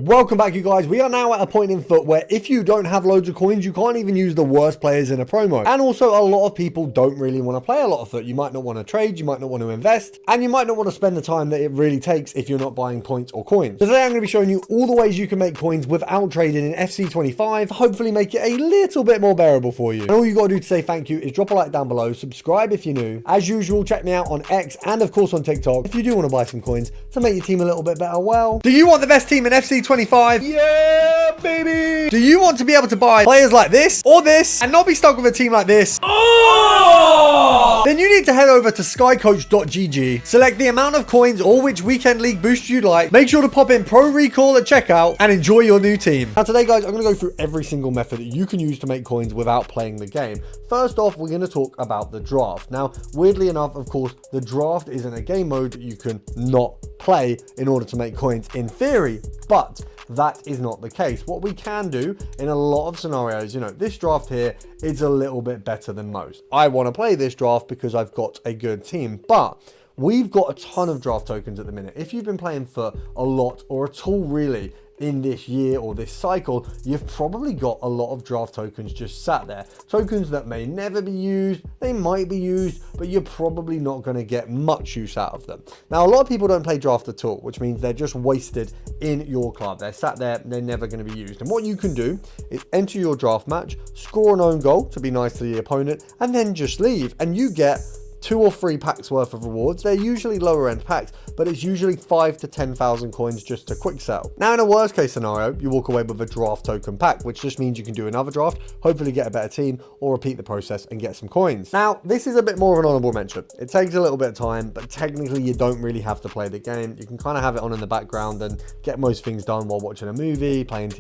Welcome back, you guys. We are now at a point in FUT where if you don't have loads of coins, you can't even use the worst players in a promo. And also, a lot of people don't really want to play a lot of FUT. You might not want to trade, you might not want to invest, and you might not want to spend the time that it really takes if you're not buying points or coins. So today I'm going to be showing you all the ways you can make coins without trading in FC25, hopefully make it a little bit more bearable for you. And all you got to do to say thank you is drop a like down below, subscribe if you're new. As usual, check me out on X and of course on TikTok if you do want to buy some coins to make your team a little bit better. Well, do you want the best team in FC25? Yeah, baby! Do you want to be able to buy players like this or this and not be stuck with a team like this? Oh! Then you need to head over to skycoach.gg, select the amount of coins or which weekend league boost you'd like, make sure to pop in Pro Recall at checkout and enjoy your new team. Now today, guys, I'm going to go through every single method that you can use to make coins without playing the game. First off, we're going to talk about the draft. Now, weirdly enough, of course, the draft isn't a game mode that you can not play in order to make coins in theory, but that is not the case. What we can do in a lot of scenarios, you know, this draft here is a little bit better than most. I want to play this draft because I've got a good team, but we've got a ton of draft tokens at the minute. If you've been playing for a lot or at all really in this year or this cycle, you've probably got a lot of draft tokens just sat there. Tokens that may never be used, they might be used, but you're probably not going to get much use out of them. Now, a lot of people don't play draft at all, which means they're just wasted in your club. They're sat there, they're never going to be used. And what you can do is enter your draft match, score an own goal to be nice to the opponent, and then just leave. And you get 2 or 3 packs worth of rewards. They're usually lower end packs, but it's usually 5 to 10,000 coins just to quick sell. Now, in a worst case scenario, you walk away with a draft token pack, which just means you can do another draft, hopefully get a better team, or repeat the process and get some coins. Now, this is a bit more of an honorable mention. It takes a little bit of time, but technically you don't really have to play the game. You can kind of have it on in the background and get most things done while watching a movie, watching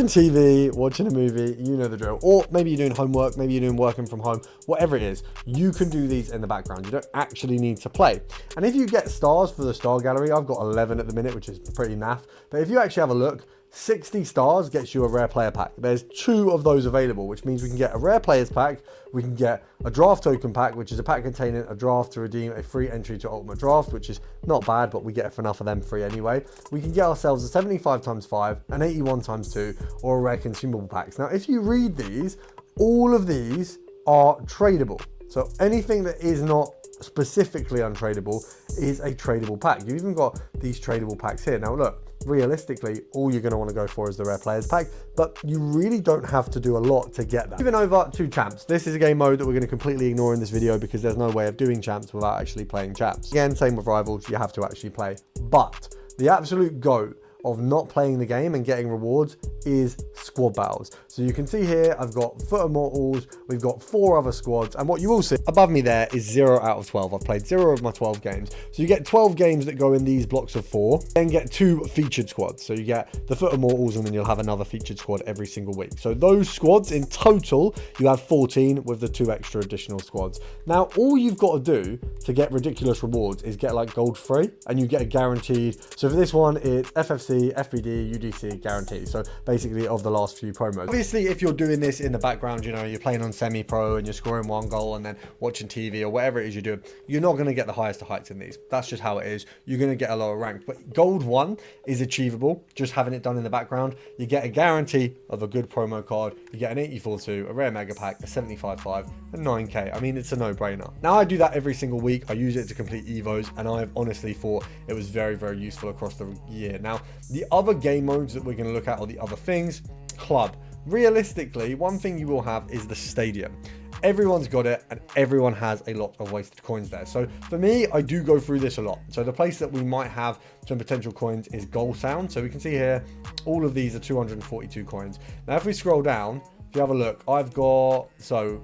TV, watching a movie, you know the drill. Or maybe you're doing homework, maybe you're doing working from home, whatever it is, you can do these in the background. You don't actually need to play. And if you get stars for the star gallery, I've got 11 at the minute, which is pretty naff. But if you actually have a look, 60 stars gets you a rare player pack. There's 2 of those available, which means we can get a rare players pack, we can get a draft token pack, which is a pack containing a draft to redeem a free entry to Ultimate Draft, which is not bad, but we get enough of them free anyway. We can get ourselves a 75 x 5, an 81 x 2, or a rare consumable packs. Now, if you read these, all of these are tradable. So anything that is not specifically untradeable is a tradable pack. You've even got these tradable packs here. Now look, realistically, all you're going to want to go for is the rare players pack, but you really don't have to do a lot to get that. Moving over to champs. This is a game mode that we're going to completely ignore in this video because there's no way of doing champs without actually playing champs. Again, same with rivals, you have to actually play. But the absolute GOAT of not playing the game and getting rewards is squad battles. So you can see here, I've got FUT Immortals, we've got 4 other squads, and what you will see above me there is 0 out of 12. I've played 0 of my 12 games. So you get 12 games that go in these blocks of 4, then get 2 featured squads. So you get the FUT Immortals, and then you'll have another featured squad every single week. So those squads in total, you have 14 with the 2 extra additional squads. Now, all you've got to do to get ridiculous rewards is get like gold free, and you get a guaranteed. So for this one, it's FFC, FBD, UDC guaranteed. So basically of the last few promos. Obviously, if you're doing this in the background, you know, you're playing on semi-pro and you're scoring 1 goal and then watching TV or whatever it is you're doing, you're not going to get the highest of heights in these. That's just how it is. You're going to get a lower rank. But gold 1 is achievable, just having it done in the background. You get a guarantee of a good promo card. You get an 84-2, a rare mega pack, a 75-5, and 9k. I mean, it's a no-brainer. Now, I do that every single week. I use it to complete Evos, and I've honestly thought it was very, very useful across the year. Now, the other game modes that we're going to look at, or the other things, club. Realistically, one thing you will have is the stadium. Everyone's got it, and everyone has a lot of wasted coins there. So for me, I do go through this a lot. So the place that we might have some potential coins is Goal Sound. So we can see here, all of these are 242 coins. Now, if we scroll down, if you have a look, I've got, so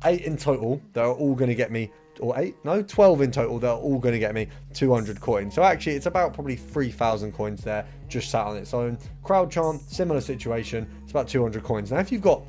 8 in total that are all going to get me, or 12 in total that are all going to get me 200 coins. So actually, it's about probably 3,000 coins there just sat on its own. Crowd Chant, similar situation. It's about 200 coins. Now, if you've got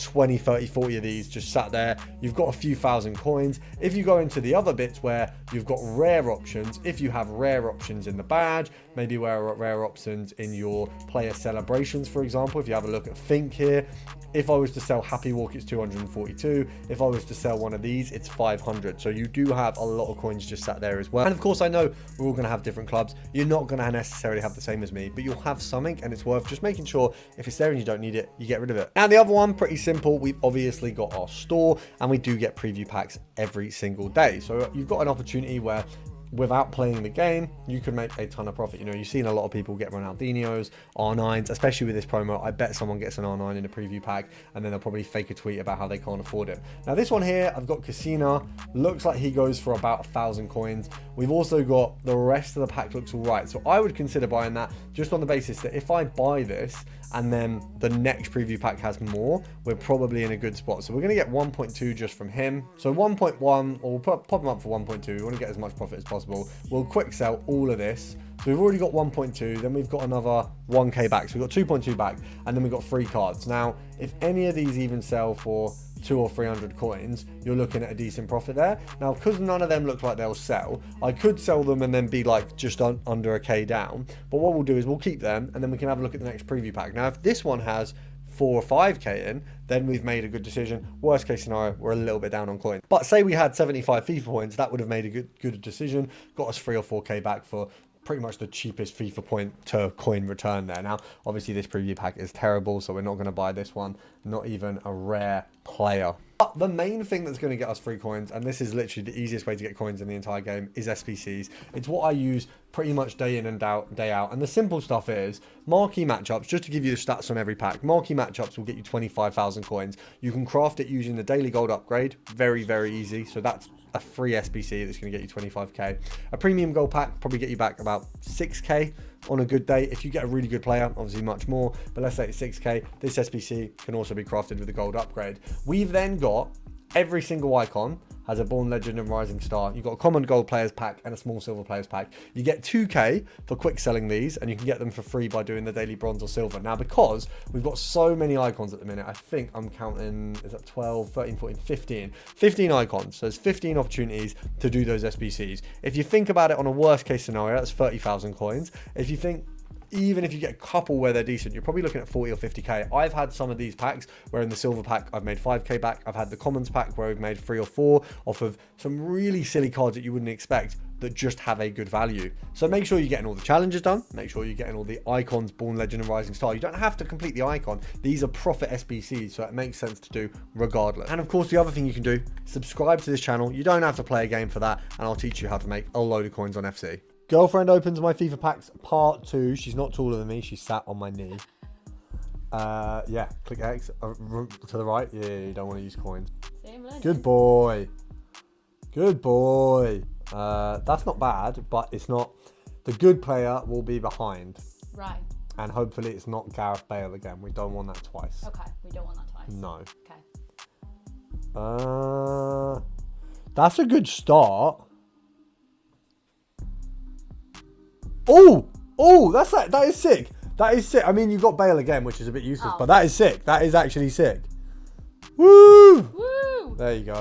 20, 30, 40 of these just sat there. You've got a few thousand coins. If you go into the other bits where you've got rare options, if you have rare options in the badge, maybe rare options in your player celebrations, for example, if you have a look at Think here, if I was to sell Happy Walk, it's 242. If I was to sell one of these, it's 500. So you do have a lot of coins just sat there as well. And of course, I know we're all going to have different clubs. You're not going to necessarily have the same as me, but you'll have something, and it's worth just making sure if it's there and you don't need it, you get rid of it. And the other one, pretty simple. We've obviously got our store, and we do get preview packs every single day. So you've got an opportunity where, without playing the game, you can make a ton of profit. You know, you've seen a lot of people get Ronaldinho's, R9s, especially with this promo. I bet someone gets an R9 in a preview pack, and then they'll probably fake a tweet about how they can't afford it. Now this one here, I've got Casina. Looks like he goes for about 1,000 coins. We've also got the rest of the pack looks all right. So I would consider buying that just on the basis that if I buy this and then the next preview pack has more, we're probably in a good spot. So we're going to get 1.2 just from him. So 1.1, or we'll pop him up for 1.2. We want to get as much profit as possible. We'll quick sell all of this. So we've already got 1.2, then we've got another 1k back. So we've got 2.2 back, and then we've got 3 cards. Now, if any of these even sell for 200 or 300 coins, you're looking at a decent profit there. Now, because none of them look like they'll sell, I could sell them and then be like just under a K down. But what we'll do is we'll keep them, and then we can have a look at the next preview pack. Now, if this one has 4 or 5k in, then we've made a good decision. Worst case scenario, we're a little bit down on coins. But say we had 75 FIFA points, that would have made a good decision, got us 3 or 4k back for pretty much the cheapest FIFA point to coin return there. Now, obviously this preview pack is terrible, so we're not going to buy this one, not even a rare player. But the main thing that's going to get us free coins, and this is literally the easiest way to get coins in the entire game, is SBCs. It's what I use pretty much day in and day out. And the simple stuff is marquee matchups. Just to give you the stats on every pack, marquee matchups will get you 25,000 coins. You can craft it using the daily gold upgrade. Very, very easy. So that's a free SBC that's going to get you 25k. A premium gold pack probably get you back about 6k on a good day. If you get a really good player, obviously much more, but let's say it's 6k. This SBC can also be crafted with the gold upgrade. We've then got every single icon has a Born Legend and Rising Star. You've got a common gold players pack and a small silver players pack. You get 2k for quick selling these, and you can get them for free by doing the daily bronze or silver. Now, because we've got so many icons at the minute, I think I'm counting, is that 12, 13, 14, 15 icons. So there's 15 opportunities to do those SBCs. If you think about it on a worst case scenario, that's 30,000 coins. If you think, even if you get a couple where they're decent, you're probably looking at 40 or 50k. I've had some of these packs where in the silver pack I've made 5k back. I've had the commons pack where we've made 3 or 4 off of some really silly cards that you wouldn't expect that just have a good value. So make sure you're getting all the challenges done. Make sure you're getting all the icons, Born Legend and Rising Star. You don't have to complete the icon. These are profit SBCs, so it makes sense to do regardless. And of course, the other thing you can do, subscribe to this channel. You don't have to play a game for that, and I'll teach you how to make a load of coins on FC. Girlfriend opens my FIFA packs part 2. She's not taller than me. She's sat on my knee. Yeah, click X to the right. Yeah, you don't want to use coins. Good boy. Good boy. That's not bad, but it's not. The good player will be behind. Right. And hopefully it's not Gareth Bale again. We don't want that twice. Okay, we don't want that twice. No. Okay. That's a good start. Oh, that is sick. That is sick. I mean, you got Bale again, which is a bit useless, but that is sick. That is actually sick. Woo! Woo! There you go.